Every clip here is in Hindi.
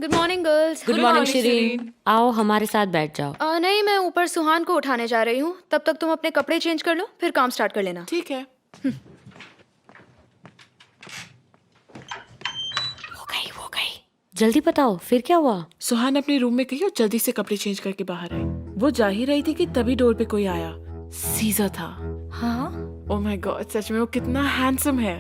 Good morning girls. Good morning Shirin. आओ हमारे साथ बैठ जाओ। नहीं, मैं ऊपर सुहान को उठाने जा रही हूँ। तब तक तुम अपने कपड़े चेंज कर लो, फिर काम स्टार्ट कर लेना। ठीक है। वो गई। जल्दी बताओ फिर क्या हुआ? सुहान अपने रूम में गई और जल्दी से कपड़े चेंज करके बाहर आई। वो जा ही रही थी कि तभी डोर पे कोई आया। सीजा था। हाँ? ओह माय गॉड, सच में वो कितना हैंडसम है।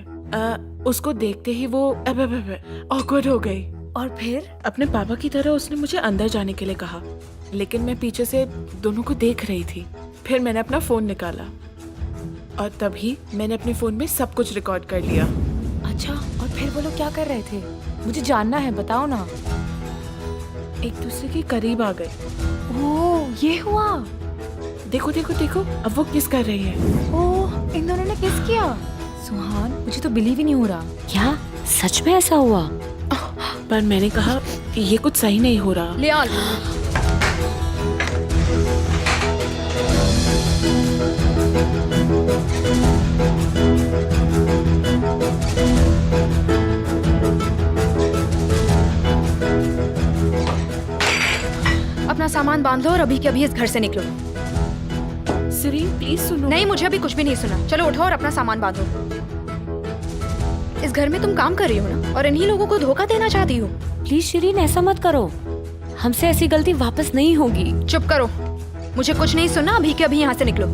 उसको देखते ही वो ऑकवर्ड हो गई। और फिर? अपने पापा की तरह उसने मुझे अंदर जाने के लिए कहा, लेकिन मैं पीछे से दोनों को देख रही थी। फिर मैंने अपना फोन निकाला और तभी मैंने अपने फोन में सब कुछ रिकॉर्ड कर लिया। अच्छा, और फिर वो लोग क्या कर रहे थे? मुझे जानना है, बताओ ना। एक दूसरे के करीब आ गए। ओह, ये हुआ? देखो देखो देखो, अब वो किस कर रही है। ओह, इन दोनों ने किस किया? सुहान, मुझे तो बिलीव ही नहीं हो रहा। क्या सच में ऐसा हुआ? पर मैंने कहा ये कुछ सही नहीं हो रहा। लियाल, अपना सामान बांध लो और अभी के अभी इस घर से निकलो। सिरीन प्लीज सुनो। नहीं, मुझे अभी कुछ भी नहीं सुना। चलो उठो और अपना सामान बांधो। इस घर में तुम काम कर रही हो ना, और इन्हीं लोगों को धोखा देना चाहती हो। प्लीज शिरीन ऐसा मत करो, हमसे ऐसी गलती वापस नहीं होगी। चुप करो, मुझे कुछ नहीं सुनना। अभी के अभी यहाँ से निकलो।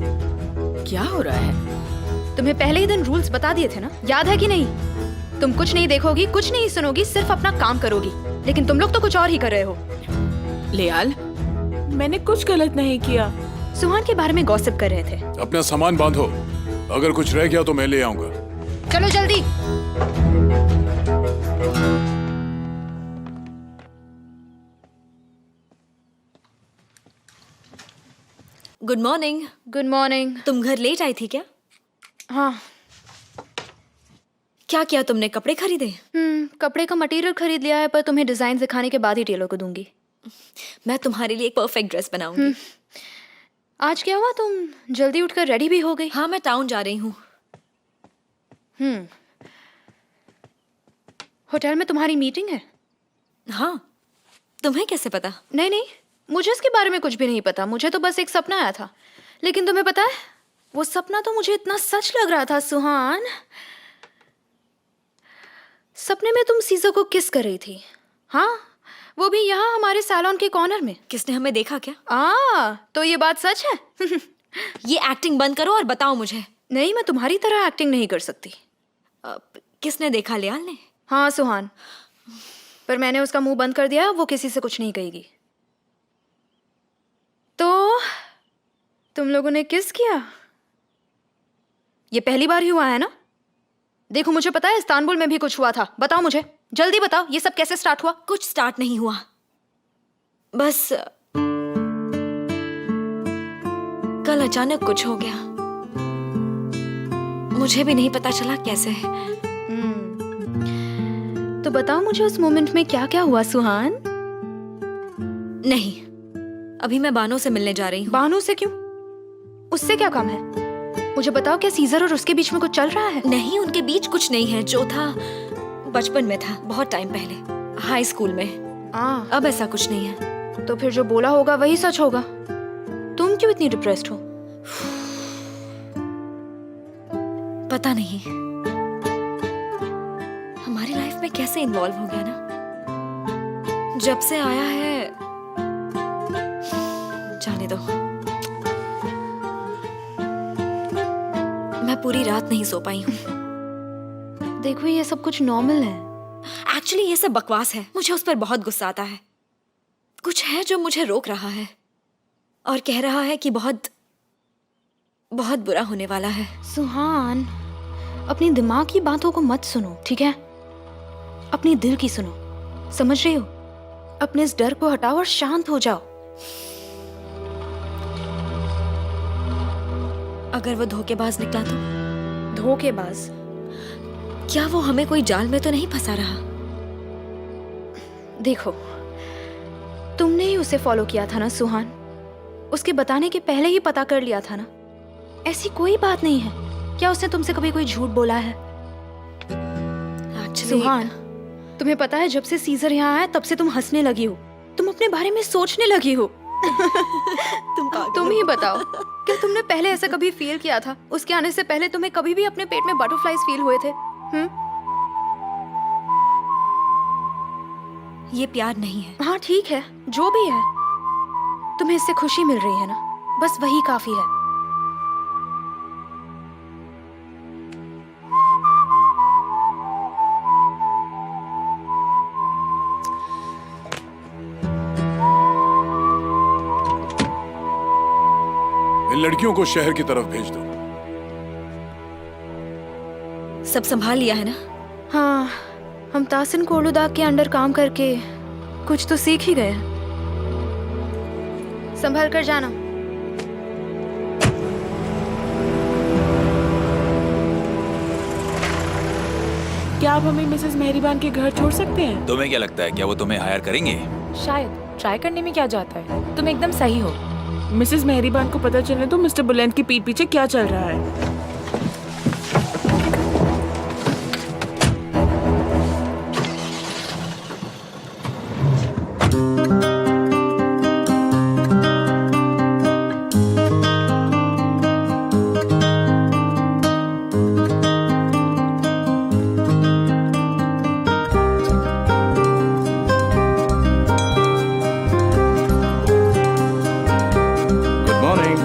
क्या हो रहा है? तुम्हें पहले ही दिन रूल्स बता दिए थे ना, याद है कि नहीं? तुम कुछ नहीं देखोगी, कुछ नहीं सुनोगी, सिर्फ अपना काम करोगी। लेकिन तुम लोग तो कुछ और ही कर रहे हो। लियाल, मैंने कुछ गलत नहीं किया। सुहान के बारे में गॉसिप कर रहे थे। अपना सामान बांधो, अगर कुछ रह गया तो मैं ले आऊंगा। चलो जल्दी। Good morning. Good morning. तुम घर लेट आई थी क्या? हाँ। क्या किया तुमने? कपड़े खरीदे? कपड़े का मटेरियल खरीद लिया है, पर तुम्हें डिजाइन दिखाने के बाद ही टेलर को दूंगी। मैं तुम्हारे लिए एक परफेक्ट ड्रेस बनाऊंगी। आज क्या हुआ, तुम जल्दी उठकर रेडी भी हो गई? हाँ, मैं टाउन जा रही हूँ। होटल में तुम्हारी मीटिंग है? हाँ, तुम्हें कैसे पता? नहीं नहीं, मुझे इसके बारे में कुछ भी नहीं पता। मुझे तो बस एक सपना आया था। लेकिन तुम्हें पता है, वो सपना तो मुझे इतना सच लग रहा था सुहान। सपने में तुम सीज़ा को किस कर रही थी। हाँ, वो भी यहाँ हमारे सैलून के कॉर्नर में। किसने हमें देखा क्या? तो ये बात सच है? ये एक्टिंग बंद करो और बताओ मुझे। नहीं, मैं तुम्हारी तरह एक्टिंग नहीं कर सकती। किसने देखा? लियाल ने? हाँ सुहान, पर मैंने उसका मुंह बंद कर दिया। वो किसी से कुछ नहीं कहेगी। तो तुम लोगों ने किस किया? ये पहली बार ही हुआ है ना? देखो, मुझे पता है इस्तांबुल में भी कुछ हुआ था। बताओ मुझे, जल्दी बताओ, ये सब कैसे स्टार्ट हुआ? कुछ स्टार्ट नहीं हुआ, बस कल अचानक कुछ हो गया। मुझे भी नहीं पता चला कैसे। तो बताओ मुझे, उस मोमेंट में क्या क्या हुआ सुहान? नहीं, अभी मैं बानो से मिलने जा रही हूँ। बानो से क्यों? उससे क्या काम है? मुझे बताओ, क्या सीजर और उसके बीच में कुछ चल रहा है? नहीं, उनके बीच कुछ नहीं है। जो था बचपन में था, बहुत टाइम पहले, हाई स्कूल में। अब ऐसा कुछ नहीं है। तो फिर जो बोला होगा वही सच होगा। तुम क्यों इतनी डिप्रेस्ड हो? पता नहीं, हमारी लाइफ में कैसे इन्वॉल्व हो गया ना। जब से आया है, जाने दो। मैं पूरी रात नहीं सो पाई हूँ। देखो, ये सब कुछ नॉर्मल है। एक्चुअली ये सब बकवास है। मुझे उस पर बहुत गुस्सा आता है। कुछ है जो मुझे रोक रहा है और कह रहा है कि बहुत बहुत बुरा होने वाला है। सुहान, अपनी दिमाग की बातों को मत सुनो, ठीक है? अपनी दिल की सुनो, समझ रही हो? अपने इस डर को हटाओ और शांत हो जाओ। अगर वो धोखेबाज निकला तो? धोखेबाज? क्या वो हमें कोई जाल में तो नहीं फंसा रहा? देखो, तुमने ही उसे फॉलो किया था ना सुहान। उसके बताने के पहले ही पता कर लिया था ना। ऐसी कोई बात नहीं है। क्या उसने तुमसे कभी कोई झूठ बोला है? Actually, सुहान, तुम्हें पता है, जब से सीजर यहाँ आया तब से तुम हंसने लगी हो, तुम अपने बारे में सोचने लगी हो। तुम ही बताओ, क्या तुमने पहले ऐसा कभी फील किया था? उसके आने से पहले तुम्हें कभी भी अपने पेट में बटरफ्लाईज फील हुए थे? ये प्यार नहीं है। हाँ ठीक है, जो भी है, तुम्हें इससे खुशी मिल रही है ना, बस वही काफी है। इन लड़कियों को शहर की तरफ भेज दो। सब संभाल लिया है ना? हाँ, हम तासिन कोलुदाग के अंडर काम करके कुछ तो सीख ही गए हैं। संभल कर जाना। क्या आप हमें मिसेस मेहरीबान के घर छोड़ सकते हैं? तुम्हें क्या लगता है, क्या वो तुम्हें हायर करेंगे? शायद ट्राई करने में क्या जाता है, तुम एकदम सही हो। मिसेस मेहरीबान को पता चलने तो मिस्टर बुलंद की पीठ पीछे क्या चल रहा है। Good morning.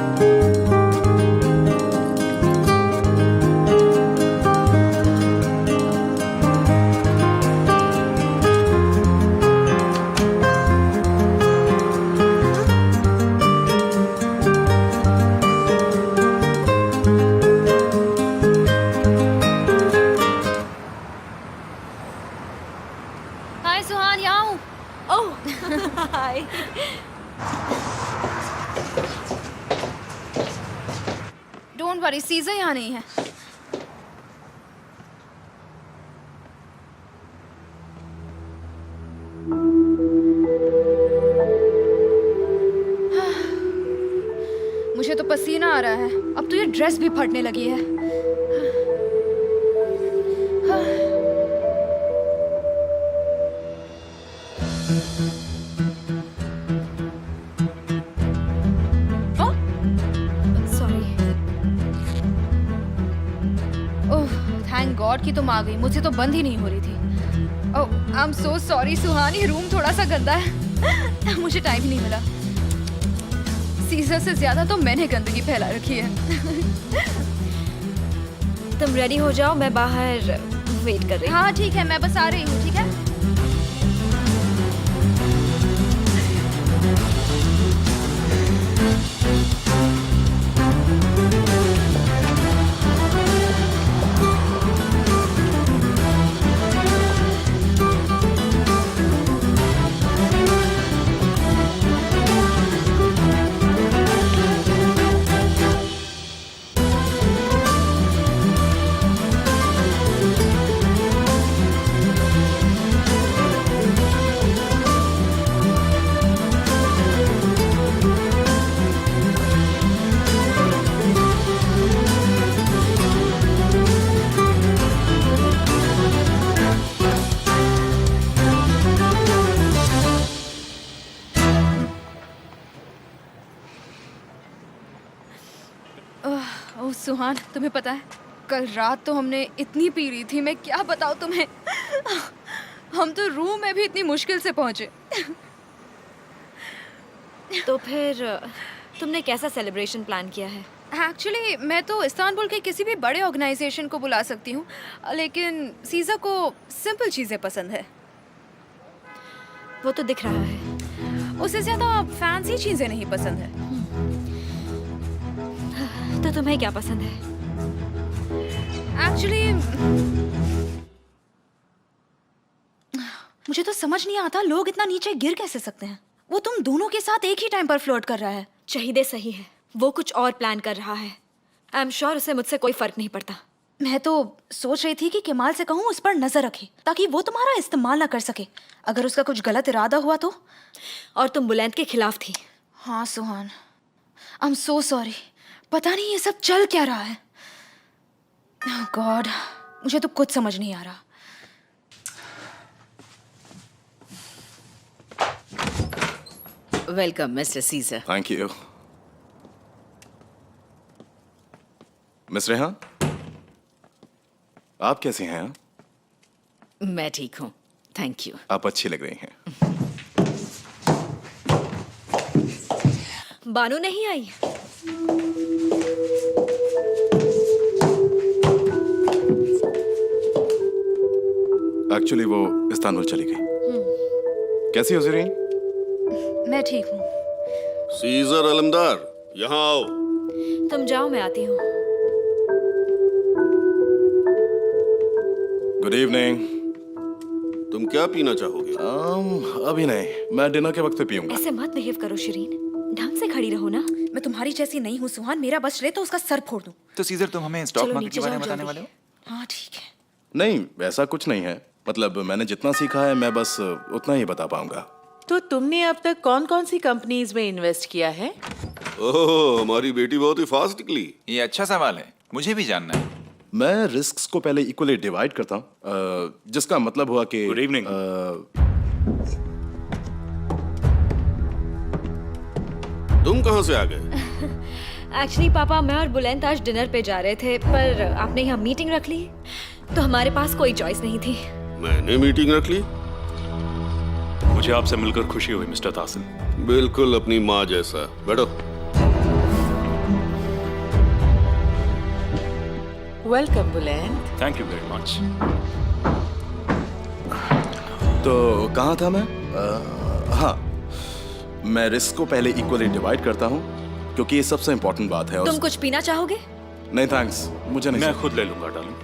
हाय सुहान, यहाँ हूँ। हाय। डोंट वरी, सीजर यहाँ नहीं है। मुझे तो पसीना आ रहा है, अब तो ये ड्रेस भी फटने लगी है। सॉरी। ओह, थैंक गॉड कि तुम आ गई, मुझे तो बंद ही नहीं हो रही थी। ओह, आई एम सो सॉरी सुहान, ये रूम थोड़ा सा गंदा है। मुझे टाइम ही नहीं मिला। सीजर से ज्यादा तो मैंने गंदगी फैला रखी है। तुम रेडी हो जाओ, मैं बाहर वेट कर रही हूँ। हाँ ठीक है, मैं बस आ रही हूँ, ठीक है? ओह सुहान, तुम्हें पता है, कल रात तो हमने इतनी पी रही थी, मैं क्या बताऊँ तुम्हें। हम तो रूम में भी इतनी मुश्किल से पहुंचे। तो फिर तुमने कैसा सेलिब्रेशन प्लान किया है? एक्चुअली मैं तो इस्तांबुल के किसी भी बड़े ऑर्गेनाइजेशन को बुला सकती हूँ, लेकिन सीजा को सिंपल चीज़ें पसंद है। वो तो दिख रहा है। उसे ज़्यादा फैंसी चीज़ें नहीं पसंद है। तो तुम्हें क्या पसंद है? एक्चुअली मुझे तो समझ नहीं आता, लोग इतना नीचे गिर कैसे सकते हैं। वो तुम दोनों के साथ एक ही टाइम पर फ्लर्ट कर रहा है। शहीदे सही है, वो कुछ और प्लान कर रहा है। आई एम श्योर उसे मुझसे कोई फर्क नहीं पड़ता। मैं तो सोच रही थी कि केमाल से कहूँ उस पर नजर रखे, ताकि वो तुम्हारा इस्तेमाल ना कर सके अगर उसका कुछ गलत इरादा हुआ तो। और तुम बुलंद के खिलाफ थी। हाँ सुहान, आई एम सो सॉरी। पता नहीं ये सब चल क्या रहा है। गॉड, मुझे तो कुछ समझ नहीं आ रहा। Welcome mister Caesar. Thank you. Miss Rehan, आप कैसी हैं? मैं ठीक हूँ, थैंक यू। आप अच्छी लग रही हैं। बानू नहीं आई? एक्चुअली वो इस्तांबुल चली गई। कैसी हो ज़रीन? मैं ठीक हूँ। सीजर अलमदार, यहाँ आओ। तुम जाओ, मैं आती हूँ। Good evening. तुम क्या पीना चाहोगे? अभी नहीं, मैं डिनर के वक्त पे पीऊंगा। ऐसे मत बिहेव करो शिरीन, ढंग से खड़ी रहो ना। मैं तुम्हारी जैसी नहीं हूँ सुहान, मेरा बस चले तो उसका सर फोड़ दूँ। तो सीजर तुम हमें स्टॉक चलो मार्केट के नीचे बारे में जाओ बताने जल्दी। वाले हो? हाँ ठीक है। नहीं, ऐसा कुछ नहीं है। मतलब मैंने जितना सीखा है मैं बस उतना ही बता पाऊंगा। तो तुमने अब तक कौन कौन सी कंपनीज में इन्वेस्ट किया है? ओह, हमारी बेटी बहुत ही फास्ट निकली। ये अच्छा सवाल है, मुझे भी जानना है। मैं रिस्क्स को पहले इक्वली डिवाइड करता हूँ, जिसका मतलब हुआ कि गुड इवनिंग। तुम कहाँ से आ गए? एक्चुअली पापा, मैं और बुलंद आज डिनर पे जा रहे थे, पर आपने यहाँ मीटिंग रख ली तो हमारे पास कोई चॉइस नहीं थी। मैंने मीटिंग रख ली? मुझे आपसे मिलकर खुशी हुई मिस्टर तासिम। बिल्कुल अपनी माँ जैसा। बैठो। वेलकम बुलंद। Thank you very much. तो कहाँ था मैं? हाँ, मैं रिस्क को पहले इक्वली डिवाइड करता हूँ क्योंकि ये सबसे इम्पोर्टेंट बात है। और तुम कुछ पीना चाहोगे? नहीं थैंक्स, मुझे नहीं। मैं खुद ले लूंगा डार्लिंग।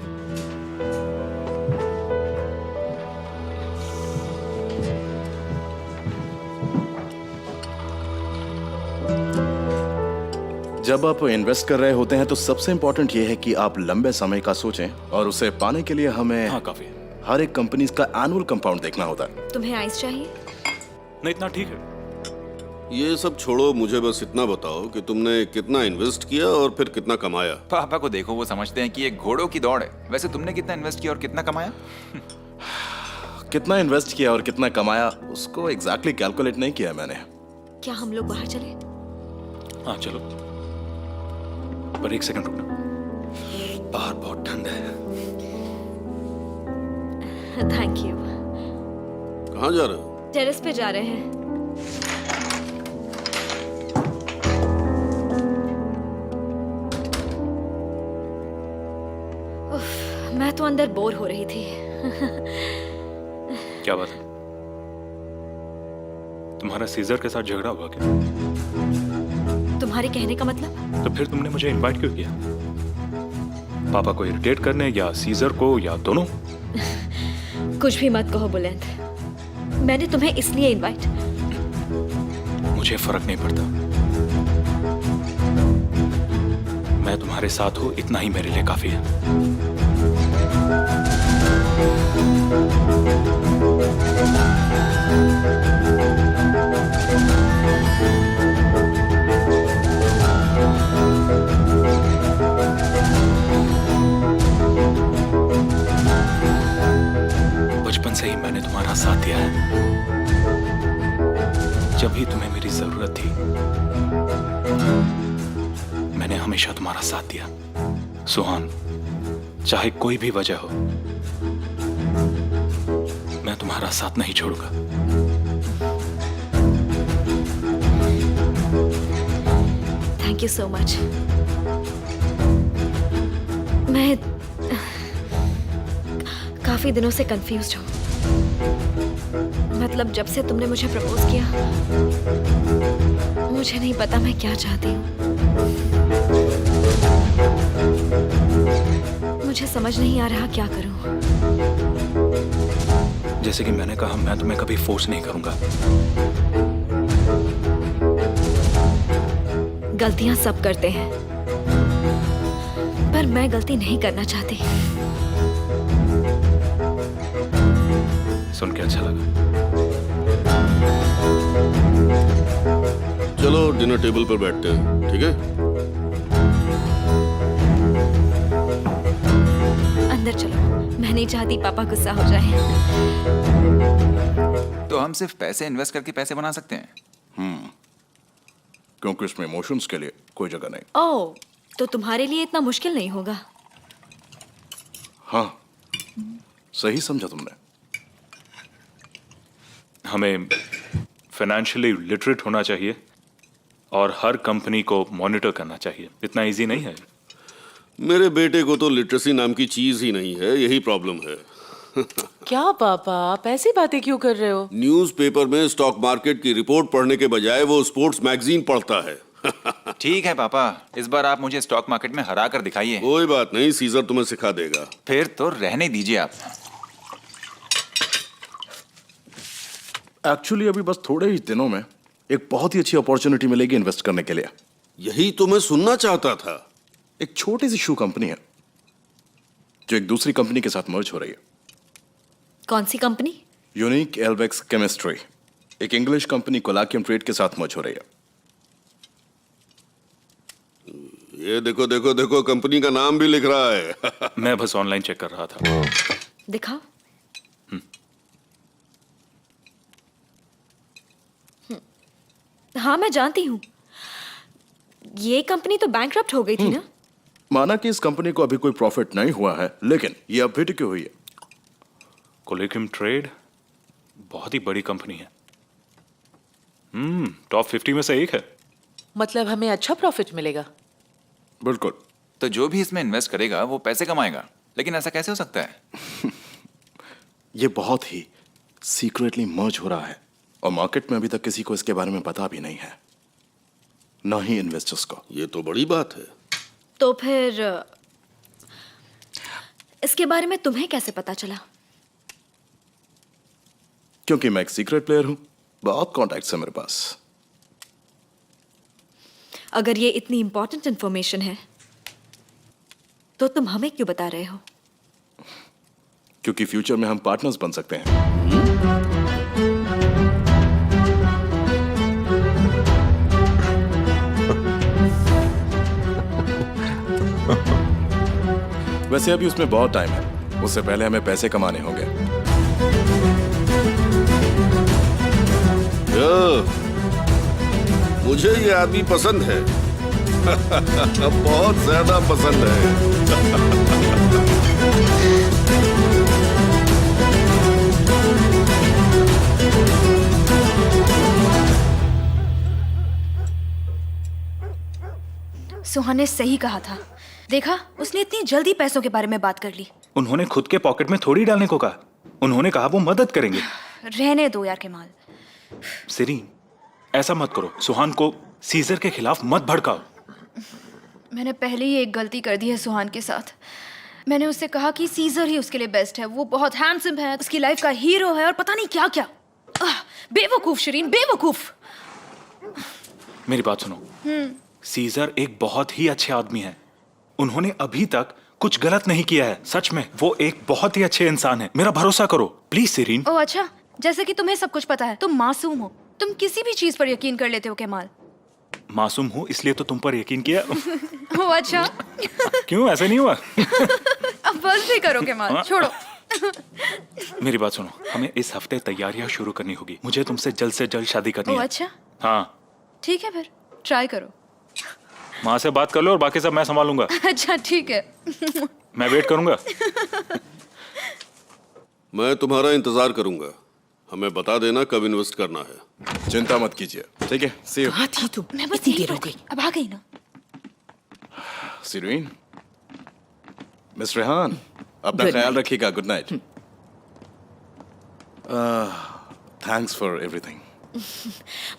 जब आप इन्वेस्ट कर रहे होते हैं तो सबसे इम्पोर्टेंट ये है कि आप लंबे समय का सोचें, और उसे पाने के लिए हमें हाँ काफी। हर एक कंपनी का एनुअल कंपाउंड देखना होता है। तुम्हें आइस चाहिए? नहीं, इतना ठीक है। ये सब छोड़ो, मुझे बस इतना बताओ कि तुमने कितना इन्वेस्ट किया और फिर कितना कमाया। पापा को देखो, वो समझते हैं कि ये घोड़ों की दौड़ है। वैसे तुमने कितना इन्वेस्ट किया और कितना कमाया? कितना इन्वेस्ट किया और कितना कमाया उसको एग्जैक्टली कैलकुलेट नहीं किया मैंने। क्या हम लोग बाहर चले? हाँ चलो, पर एक सेकंड रुकना, बाहर बहुत ठंड है। Thank you. कहाँ जा रहे हो? टेरेस पे जा रहे हैं। उफ, मैं तो अंदर बोर हो रही थी। क्या बात है, तुम्हारा सीजर के साथ झगड़ा हुआ क्या? तुम्हारे कहने का मतलब? तो फिर तुमने मुझे इनवाइट क्यों किया? पापा को इरिटेट करने या सीजर को या दोनों? कुछ भी मत कहो बुलंद, मैंने तुम्हें इसलिए इनवाइट। मुझे फर्क नहीं पड़ता, मैं तुम्हारे साथ हूं, इतना ही मेरे लिए काफी है। बचपन से ही मैंने तुम्हारा साथ दिया है। जब भी तुम्हें मेरी जरूरत थी, मैंने हमेशा तुम्हारा साथ दिया। सुहान, चाहे कोई भी वजह हो, मैं तुम्हारा साथ नहीं छोड़ूंगा। Thank you so much. मैं काफी दिनों से कंफ्यूज्ड हूँ। मतलब जब से तुमने मुझे प्रपोज किया, मुझे नहीं पता मैं क्या चाहती हूँ। मुझे समझ नहीं आ रहा क्या करूँ। जैसे कि मैंने कहा, मैं तुम्हें कभी फोर्स नहीं करूंगा। गलतियां सब करते हैं, पर मैं गलती नहीं करना चाहती। सुन के अच्छा लगा। चलो डिनर टेबल पर बैठते हैं, ठीक है? अंदर चलो, मैं नहीं चाहती पापा गुस्सा हो जाए। तो हम सिर्फ पैसे इन्वेस्ट करके पैसे बना सकते हैं? क्योंकि इसमें इमोशंस के लिए कोई जगह नहीं। ओह, तो तुम्हारे लिए इतना मुश्किल नहीं होगा। हाँ, सही समझा तुमने। हमें फाइनेंशियली लिटरेट होना चाहिए और हर कंपनी को मॉनिटर करना चाहिए। इतना इजी नहीं है। मेरे बेटे को तो लिटरेसी नाम की चीज ही नहीं है, यही प्रॉब्लम है। क्या पापा, आप ऐसी बातें क्यों कर रहे हो? न्यूज़पेपर में स्टॉक मार्केट की रिपोर्ट पढ़ने के बजाय वो स्पोर्ट्स मैगजीन पढ़ता है। ठीक है पापा, इस बार आप मुझे स्टॉक मार्केट में हरा कर दिखाइए। कोई बात नहीं, सीजर तुम्हें सिखा देगा। फिर तो रहने दीजिए आप। एक्चुअली अभी बस थोड़े ही दिनों में एक बहुत ही अच्छी अपॉर्चुनिटी मिलेगी इन्वेस्ट करने के लिए। यही तो मैं सुनना चाहता था। एक छोटी सी शू कंपनी है जो एक दूसरी कंपनी के साथ मर्ज हो रही है। कौन सी कंपनी? यूनिक एल्वेक्स केमिस्ट्री एक इंग्लिश कंपनी कोलाकियम ट्रेड के साथ मर्ज हो रही है। ये देखो देखो देखो, कंपनी का नाम भी लिख रहा है। मैं बस ऑनलाइन चेक कर रहा था। दिखाओ। हाँ, मैं जानती हूँ। ये कंपनी तो बैंकरप्ट हो गई थी ना? माना कि इस कंपनी को अभी कोई प्रॉफिट नहीं हुआ है, लेकिन ये अब भी टिकी हुई है। कोलाकियम ट्रेड बहुत ही बड़ी कंपनी है। टॉप 50 में से एक है। मतलब हमें अच्छा प्रॉफिट मिलेगा? बिल्कुल। तो जो भी इसमें इन्वेस्ट करेगा वो पैसे कमाएगा, लेकिन ऐसा कैसे हो सकता है? ये बहुत ही सीक्रेटली मर्ज हो रहा है और मार्केट में अभी तक किसी को इसके बारे में पता भी नहीं है, ना ही इन्वेस्टर्स को। ये तो बड़ी बात है। तो फिर इसके बारे में तुम्हें कैसे पता चला? क्योंकि मैं एक सीक्रेट प्लेयर हूं, बहुत कॉन्टैक्ट्स है मेरे पास। अगर ये इतनी इंपॉर्टेंट इंफॉर्मेशन है तो तुम हमें क्यों बता रहे हो? क्योंकि फ्यूचर में हम पार्टनर्स बन सकते हैं। वैसे अभी उसमें बहुत टाइम है, उससे पहले हमें पैसे कमाने होंगे। मुझे ये आदमी पसंद है। बहुत ज्यादा पसंद है। सुहान ने सही कहा था। देखा, उसने इतनी जल्दी पैसों के बारे में बात कर ली। उन्होंने खुद के पॉकेट में थोड़ी डालने को कहा। उन्होंने कहा वो मदद करेंगे। रहने दो यार केमाल। सिरीन, ऐसा मत करो। सुहान को सीजर के खिलाफ मत भड़काओ। मैंने पहले ही एक गलती कर दी है सुहान के साथ। मैंने उससे कहा कि सीजर ही उसके लिए बेस्ट है। वो बहुत हैंडसम है, उसकी लाइफ का हीरो है और पता नहीं क्या क्या। बेवकूफ शिरीन, बेवकूफ। मेरी बात सुनो। सीजर एक बहुत ही अच्छे आदमी है। उन्होंने अभी तक कुछ गलत नहीं किया है। सच में वो एक बहुत ही अच्छे इंसान है। मेरा भरोसा करो प्लीज सिरीन। ओह अच्छा, जैसे कि तुम्हें सब कुछ पता है। तुम मासूम हो, तुम किसी भी चीज पर यकीन कर लेते हो केमाल। मासूम हूँ इसलिए तो तुम पर यकीन किया। ओह अच्छा। क्यों, ऐसे नहीं हुआ? अब बस भी करो केमाल, छोड़ो। मेरी बात सुनो, हमें इस हफ्ते तैयारियां शुरू करनी होगी। मुझे तुमसे जल्द शादी करनी ओह है। अच्छा, हाँ ठीक है, फिर ट्राई करो। माँ से बात कर लो और बाकी सब मैं संभालूंगा। अच्छा ठीक है। मैं वेट करूंगा। मैं तुम्हारा इंतजार करूंगा। हमें बता देना कब इन्वेस्ट करना है। चिंता मत कीजिए, ठीक है? सी यू। कहाँ थी तुम? मैं बस इतनी यही देर हो पर थी, गई। अब आ गई ना। सिरीन, मिस रेहान, अपना Good ख्याल night. रखिएगा। Good night. Thanks for everything.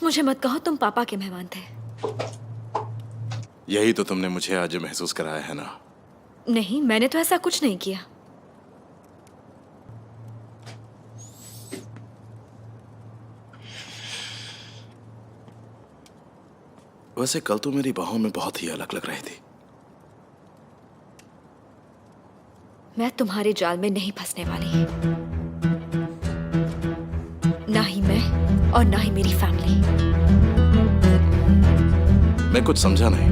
मुझे मत कहो तुम पापा के मेहमान थे। यही तो तुमने मुझे आज महसूस कराया है ना। नहीं, मैंने तो ऐसा कुछ नहीं किया। वैसे कल तो मेरी बाहों में बहुत ही अलग लग रही थी। मैं तुम्हारे जाल में नहीं फंसने वाली। ना ही मैं और ना ही मेरी फैमिली। मैं कुछ समझा नहीं।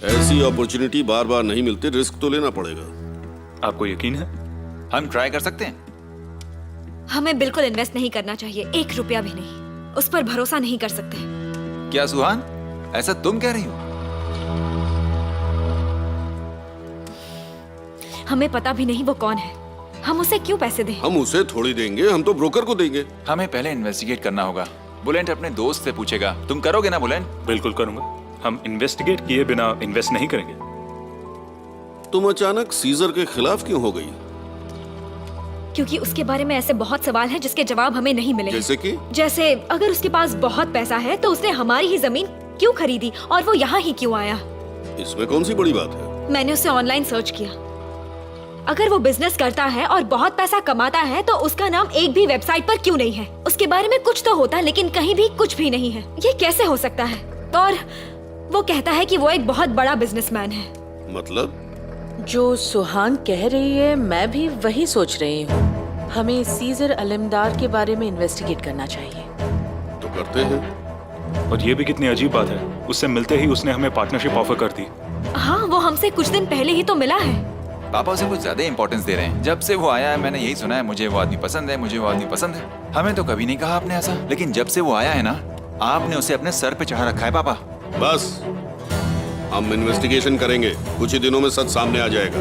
ऐसी अपॉर्चुनिटी बार बार नहीं मिलती, रिस्क तो लेना पड़ेगा। आपको यकीन है? हम ट्राई कर सकते हैं। हमें बिल्कुल इन्वेस्ट नहीं करना चाहिए, 1 रुपया भी नहीं। उस पर भरोसा नहीं कर सकते। क्या सुहान, ऐसा तुम कह रही हो? हमें पता भी नहीं वो कौन है, हम उसे क्यों पैसे दें? हम उसे थोड़ी देंगे, हम तो ब्रोकर को देंगे। हमें पहले इन्वेस्टिगेट करना होगा। बुलेंट अपने दोस्त से पूछेगा। तुम करोगे ना बुलेंट? बिल्कुल करूंगा। हम इन्वेस्टिगेट किए बिना इन्वेस्ट नहीं करेंगे। तुम अचानक सीजर के खिलाफ क्यों हो गई? क्योंकि उसके बारे में ऐसे बहुत सवाल हैं जिसके जवाब हमें नहीं मिले। जैसे कि? जैसे अगर उसके पास बहुत पैसा है तो उसने हमारी ही जमीन क्यों खरीदी और वो यहाँ ही क्यों आया? इसमें कौन सी बड़ी बात है? मैंने उसे ऑनलाइन सर्च किया। अगर वो बिजनेस करता है और बहुत पैसा कमाता है तो उसका नाम एक भी वेबसाइट पर क्यों नहीं है? उसके बारे में कुछ तो होता लेकिन कहीं भी कुछ भी नहीं है। ये कैसे हो सकता है? और वो कहता है कि वो एक बहुत बड़ा बिजनेसमैन है। मतलब? जो सुहान कह रही है मैं भी वही सोच रही हूँ। हमें सीजर अलमदार के बारे में इन्वेस्टिगेट करना चाहिए। तो करते हैं। और ये भी कितनी अजीब बात है, उससे मिलते ही उसने हमें पार्टनरशिप ऑफर कर दी। हाँ, वो हमसे कुछ दिन पहले ही तो मिला है। पापा उसे कुछ ज्यादा इंपॉर्टेंस दे रहे हैं। जब से वो आया है मैंने यही सुना है, मुझे वो आदमी पसंद है, मुझे वो आदमी पसंद है। हमें तो कभी नहीं कहा आपने ऐसा, लेकिन जब से वो आया है ना, आपने उसे अपने सर पे चढ़ा रखा है पापा। बस हम इन्वेस्टिगेशन करेंगे, कुछ ही दिनों में सच सामने आ जाएगा।